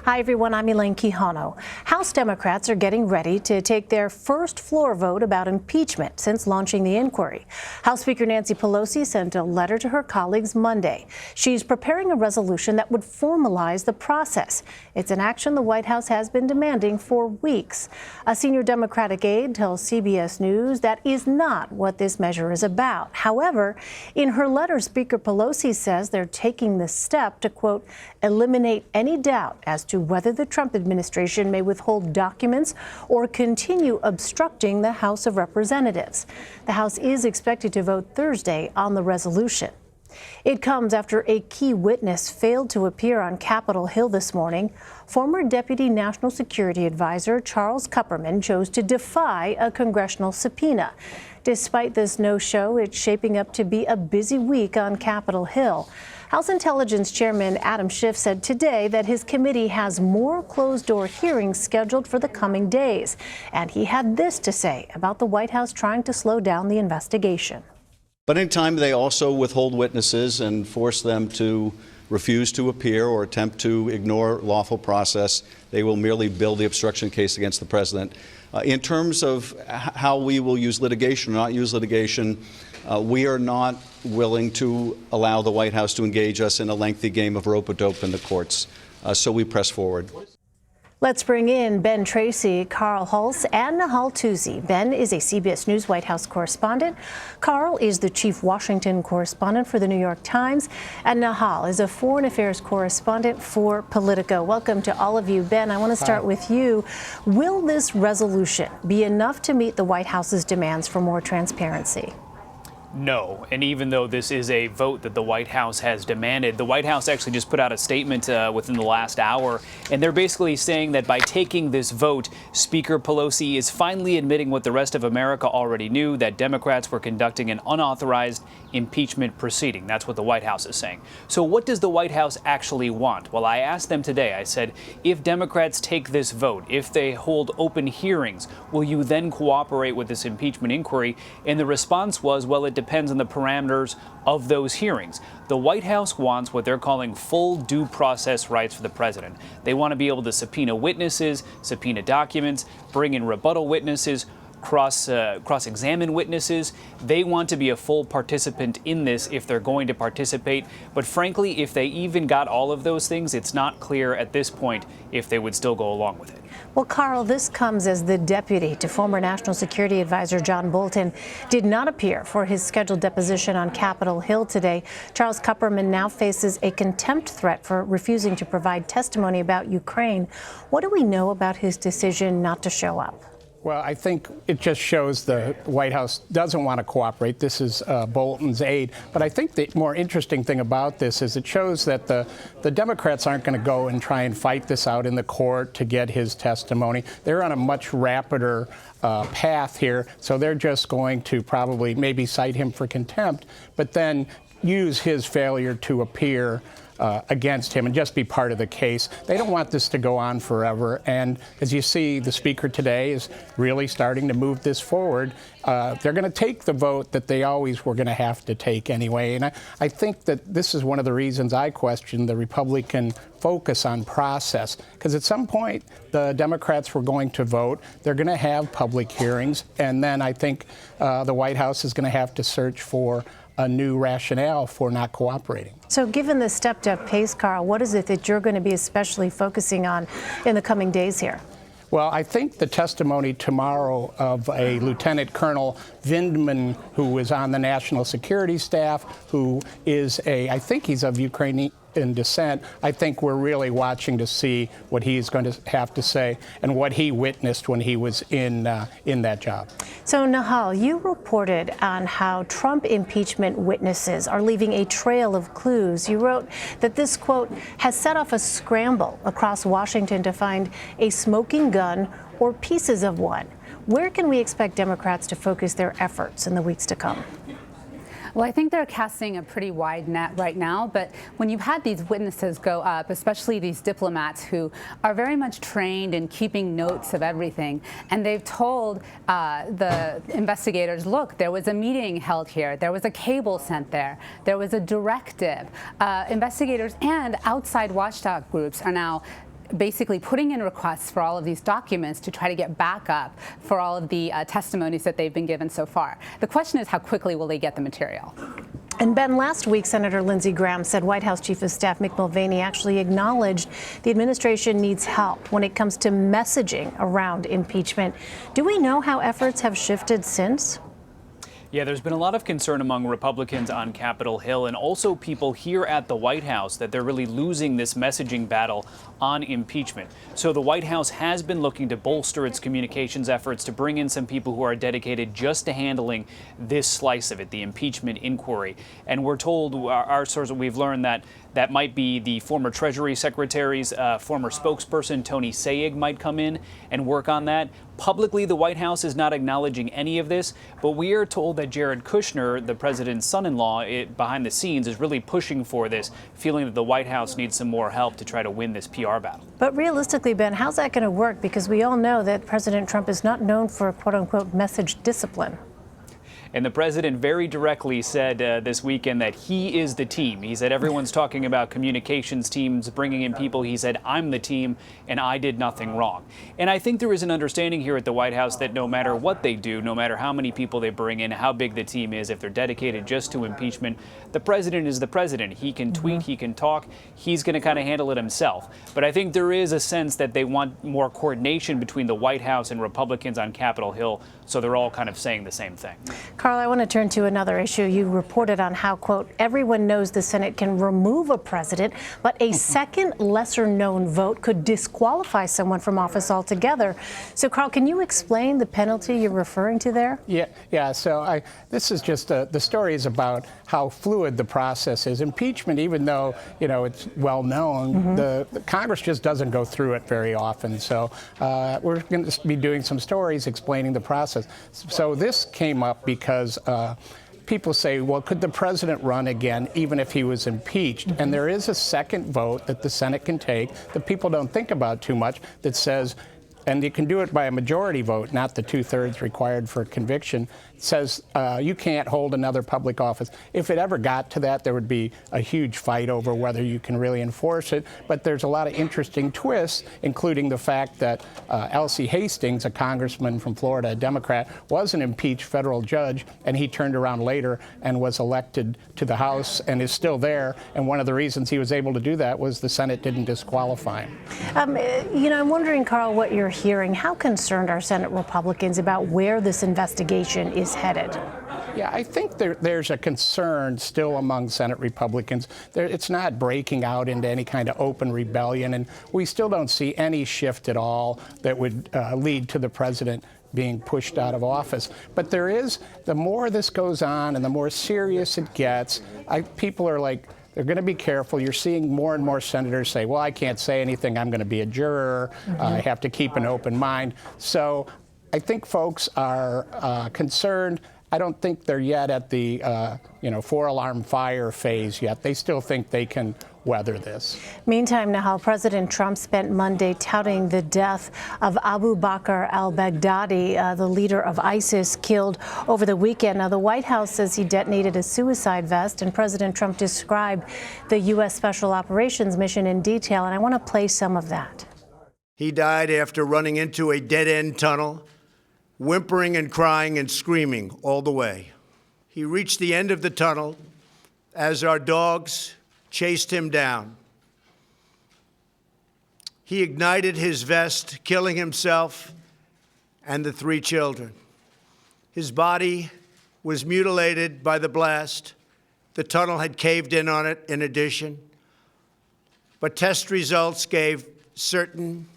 Hi, everyone. I'm Elaine Quijano. House Democrats are getting ready to take their first floor vote about impeachment since launching the inquiry. House Speaker Nancy Pelosi sent a letter to her colleagues Monday. She's preparing a resolution that would formalize the process. It's an action the White House has been demanding for weeks. A senior Democratic aide tells CBS News that is not what this measure is about. However, in her letter, Speaker Pelosi says they're taking this step to, quote, eliminate any doubt as to whether the Trump administration may withhold documents or continue obstructing the House of Representatives. The House is expected to vote Thursday on the resolution. It comes after a key witness failed to appear on Capitol Hill this morning. Former Deputy National Security Advisor Charles Kupperman chose to defy a congressional subpoena. Despite this no-show, it's shaping up to be a busy week on Capitol Hill. House Intelligence Chairman Adam Schiff said today that his committee has more closed-door hearings scheduled for the coming days. And he had this to say about the White House trying to slow down the investigation. But anytime they also withhold witnesses and force them to refuse to appear or attempt to ignore lawful process, they will merely build the obstruction case against the president. In terms of how we will use litigation or not use litigation, we are not willing to allow the White House to engage us in a lengthy game of rope-a-dope in the courts. So we press forward. Let's bring in Ben Tracy, Carl Hulse, and Nahal Toosi. Ben is a CBS News White House correspondent. Carl is the chief Washington correspondent for the New York Times. And Nahal is a foreign affairs correspondent for Politico. Welcome to all of you. Ben, I want to start with you. Will this resolution be enough to meet the White House's demands for more transparency? No, and even though this is a vote that the White House has demanded, the White House actually just put out a statement within the last hour, and they're basically saying that by taking this vote, Speaker Pelosi is finally admitting what the rest of America already knew, that Democrats were conducting an unauthorized impeachment proceeding. That's what the White House is saying. So what does the White House actually want? Well, I asked them today, I said, if Democrats take this vote, if they hold open hearings, will you then cooperate with this impeachment inquiry? And the response was, well, it depends on the parameters of those hearings. The White House wants what they're calling full due process rights for the president. They want to be able to subpoena witnesses, subpoena documents, bring in rebuttal witnesses, cross-examine witnesses. They want to be a full participant in this if they're going to participate. But frankly, if they even got all of those things, it's not clear at this point if they would still go along with it. Well, Carl, this comes as the deputy to former National Security Advisor John Bolton did not appear for his scheduled deposition on Capitol Hill today. Charles Kupperman now faces a contempt threat for refusing to provide testimony about Ukraine. What do we know about his decision not to show up? Well, I think it just shows the White House doesn't want to cooperate. This is Bolton's aide. But I think the more interesting thing about this is it shows that the Democrats aren't going to go and try and fight this out in the court to get his testimony. They're on a much rapider path here. So they're just going to probably maybe cite him for contempt, but then use his failure to appear against him and just be part of the case. They don't want this to go on forever. And as you see, the speaker today is really starting to move this forward. They're going to take the vote that they always were going to have to take anyway. And I think that this is one of the reasons I question the Republican focus on process, because at some point the Democrats were going to vote. They're going to have public hearings. And then I think the White House is going to have to search for a new rationale for not cooperating. So given the stepped-up pace, Carl, what is it that you're going to be especially focusing on in the coming days here? Well, I think the testimony tomorrow of a Lieutenant Colonel Vindman, who is on the National Security Staff, who is I think he's of Ukrainian descent. I think we're really watching to see what he's going to have to say and what he witnessed when he was in that job. So, Nahal, you reported on how Trump impeachment witnesses are leaving a trail of clues. You wrote that this, quote, has set off a scramble across Washington to find a smoking gun or pieces of one. Where can we expect Democrats to focus their efforts in the weeks to come? Well, I think they're casting a pretty wide net right now, but when you've had these witnesses go up, especially these diplomats who are very much trained in keeping notes of everything, and they've told the investigators, look, there was a meeting held here, there was a cable sent there, there was a directive. Investigators and outside watchdog groups are now basically putting in requests for all of these documents to try to get backup for all of the testimonies that they've been given so far. The question is, how quickly will they get the material? And Ben, last week, Senator Lindsey Graham said White House Chief of Staff Mick Mulvaney actually acknowledged the administration needs help when it comes to messaging around impeachment. Do we know how efforts have shifted since? Yeah, there's been a lot of concern among Republicans on Capitol Hill and also people here at the White House that they're really losing this messaging battle on impeachment. So the White House has been looking to bolster its communications efforts to bring in some people who are dedicated just to handling this slice of it, the impeachment inquiry. And we're told, our sources, we've learned that that might be the former Treasury Secretary's former spokesperson, Tony Sayegh, might come in and work on that. Publicly, the White House is not acknowledging any of this, but we are told that Jared Kushner, the president's son-in-law, behind the scenes is really pushing for this, feeling that the White House needs some more help to try to win this PR battle. But realistically, Ben, how's that going to work? Because we all know that President Trump is not known for quote-unquote message discipline. And the president very directly said this weekend that he is the team. He said everyone's talking about communications teams, bringing in people. He said, I'm the team and I did nothing wrong. And I think there is an understanding here at the White House that no matter what they do, no matter how many people they bring in, how big the team is, if they're dedicated just to impeachment, the president is the president. He can tweet, he can talk, he's going to kind of handle it himself. But I think there is a sense that they want more coordination between the White House and Republicans on Capitol Hill, so they're all kind of saying the same thing. Carl, I want to turn to another issue. You reported on how, quote, everyone knows the Senate can remove a president, but a second lesser-known vote could disqualify someone from office altogether. So, Carl, can you explain the penalty you're referring to there? Yeah. So this is just the story is about how fluid the process is. Impeachment, even though it's well known, the Congress just doesn't go through it very often. So we're going to be doing some stories explaining the process. So this came up because people say, well, could the president run again even if he was impeached? And there is a second vote that the Senate can take that people don't think about too much that says, and you can do it by a majority vote, not the 2/3 required for conviction, says you can't hold another public office. If it ever got to that, there would be a huge fight over whether you can really enforce it. But there's a lot of interesting twists, including the fact that Elsie Hastings, a congressman from Florida, a Democrat, was an impeached federal judge, and he turned around later and was elected to the House and is still there. And one of the reasons he was able to do that was the Senate didn't disqualify him. I'm wondering, Carl, what you're hearing. How concerned are Senate Republicans about where this investigation is headed? Yeah, I think there's a concern still among Senate Republicans. It's not breaking out into any kind of open rebellion, and we still don't see any shift at all that would lead to the president being pushed out of office. But there is, the more this goes on and the more serious it gets, people are like, they're going to be careful. You're seeing more and more senators say, well, I can't say anything. I'm going to be a juror. I have to keep an open mind. So I think folks are concerned. I don't think they're yet at the, four-alarm fire phase yet. They still think they can weather this. Meantime, Nahal, President Trump spent Monday touting the death of Abu Bakr al-Baghdadi, the leader of ISIS, killed over the weekend. Now, the White House says he detonated a suicide vest, and President Trump described the U.S. Special Operations mission in detail, and I want to play some of that. He died after running into a dead-end tunnel, whimpering and crying and screaming all the way. He reached the end of the tunnel as our dogs chased him down. He ignited his vest, killing himself and the 3 children. His body was mutilated by the blast. The tunnel had caved in on it in addition. But test results gave certain,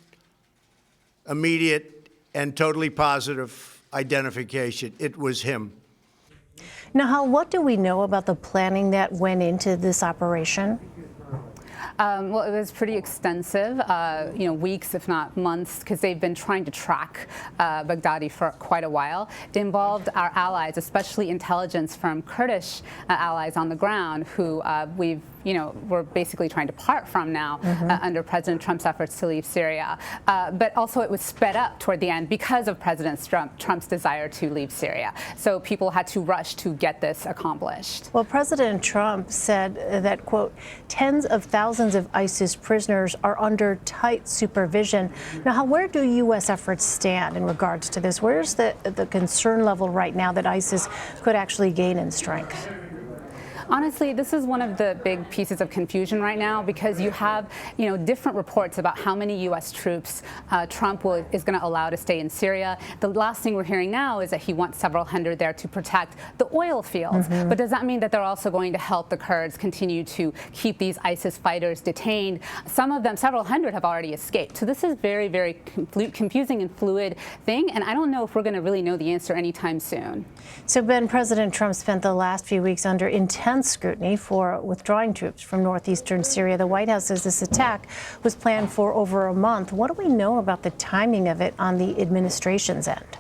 immediate, and totally positive identification. It was him. Nahal, what do we know about the planning that went into this operation? Well, it was pretty extensive, weeks, if not months, because they've been trying to track Baghdadi for quite a while. It involved our allies, especially intelligence from Kurdish allies on the ground, who we're basically trying to part from now under President Trump's efforts to leave Syria. But also it was sped up toward the end because of President Trump's desire to leave Syria. So people had to rush to get this accomplished. Well, President Trump said that, quote, tens of thousands thousands of ISIS prisoners are under tight supervision. Now, where do U.S. efforts stand in regards to this? Where's the concern level right now that ISIS could actually gain in strength? Honestly, this is one of the big pieces of confusion right now because you have, different reports about how many U.S. troops Trump is going to allow to stay in Syria. The last thing we're hearing now is that he wants several hundred there to protect the oil fields. But does that mean that they're also going to help the Kurds continue to keep these ISIS fighters detained? Some of them, several hundred, have already escaped. So this is very, very confusing and fluid thing, and I don't know if we're going to really know the answer anytime soon. So, Ben, President Trump spent the last few weeks under intense scrutiny for withdrawing troops from northeastern Syria. The White House says this attack was planned for over a month. What do we know about the timing of it on the administration's end?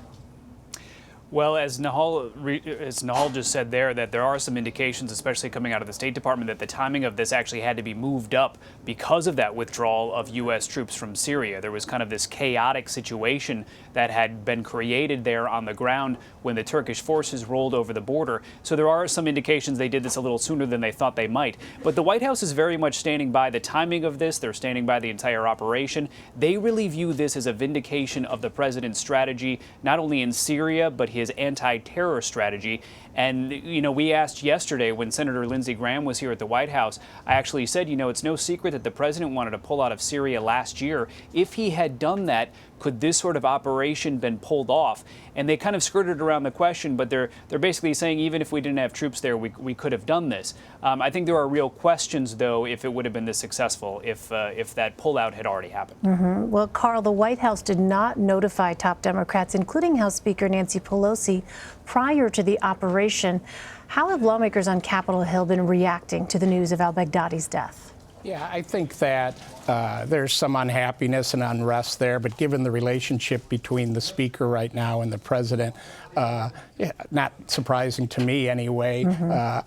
Well, as Nahal just said there, that there are some indications, especially coming out of the State Department, that the timing of this actually had to be moved up because of that withdrawal of U.S. troops from Syria. There was kind of this chaotic situation that had been created there on the ground when the Turkish forces rolled over the border. So there are some indications they did this a little sooner than they thought they might. But the White House is very much standing by the timing of this. They're standing by the entire operation. They really view this as a vindication of the president's strategy, not only in Syria, but his anti-terror strategy. And, we asked yesterday when Senator Lindsey Graham was here at the White House, I actually said, it's no secret that the president wanted to pull out of Syria last year. If he had done that, could this sort of operation been pulled off? And they kind of skirted around the question, but they're basically saying even if we didn't have troops there, we could have done this. I think there are real questions, though, if it would have been this successful, if that pullout had already happened. Well, Carl, the White House did not notify top Democrats, including House Speaker Nancy Pelosi, prior to the operation. How have lawmakers on Capitol Hill been reacting to the news of al-Baghdadi's death? Yeah, I think that there's some unhappiness and unrest there, but given the relationship between the speaker right now and the president, not surprising to me anyway.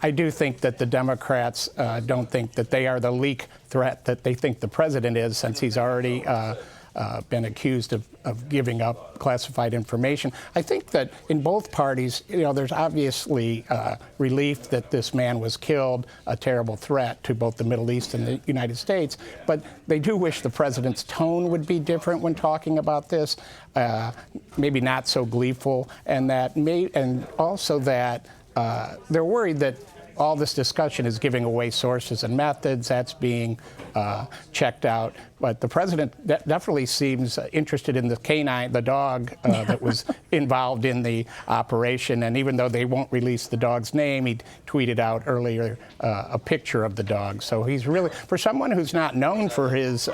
I do think that the Democrats don't think that they are the leak threat that they think the president is, since he's already been accused of giving up classified information. I think that in both parties, there's obviously relief that this man was killed, a terrible threat to both the Middle East and the United States, but they do wish the president's tone would be different when talking about this, maybe not so gleeful, and also that they're worried that all this discussion is giving away sources and methods. That's being checked out. But the president definitely seems interested in the canine, the dog that was involved in the operation. And even though they won't release the dog's name, he tweeted out earlier a picture of the dog. So he's really, for someone who's not known for his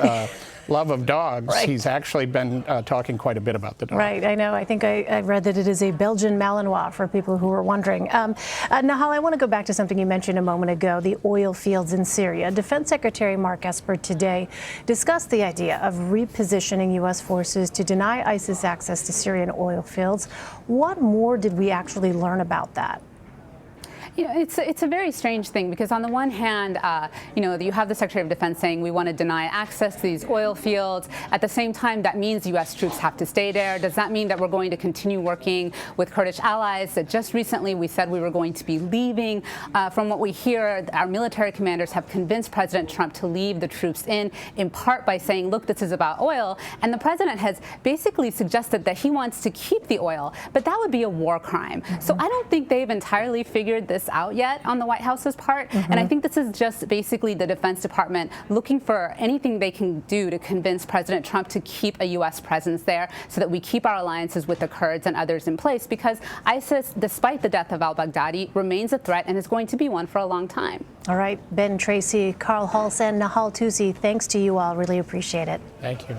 love of dogs, right, he's actually been talking quite a bit about the dog. Right, I know. I think I read that it is a Belgian Malinois, for people who were wondering. Nahal, I want to go back to something you mentioned a moment ago, the oil fields in Syria. Defense Secretary Mark Esper today discussed the idea of repositioning U.S. forces to deny ISIS access to Syrian oil fields. What more did we actually learn about that? It's a very strange thing because on the one hand, you have the Secretary of Defense saying we want to deny access to these oil fields. At the same time, that means U.S. troops have to stay there. Does that mean that we're going to continue working with Kurdish allies that just recently we said we were going to be leaving? From what we hear, our military commanders have convinced President Trump to leave the troops in part by saying, look, this is about oil. And the president has basically suggested that he wants to keep the oil, but that would be a war crime. So I don't think they've entirely figured this out yet on the White House's part. And I think this is just basically the Defense Department looking for anything they can do to convince President Trump to keep a U.S. presence there so that we keep our alliances with the Kurds and others in place, because ISIS, despite the death of al-Baghdadi, remains a threat and is going to be one for a long time. All right, Ben Tracy, Carl Hulse, and Nahal Toosi, thanks to you all. Really appreciate it. Thank you.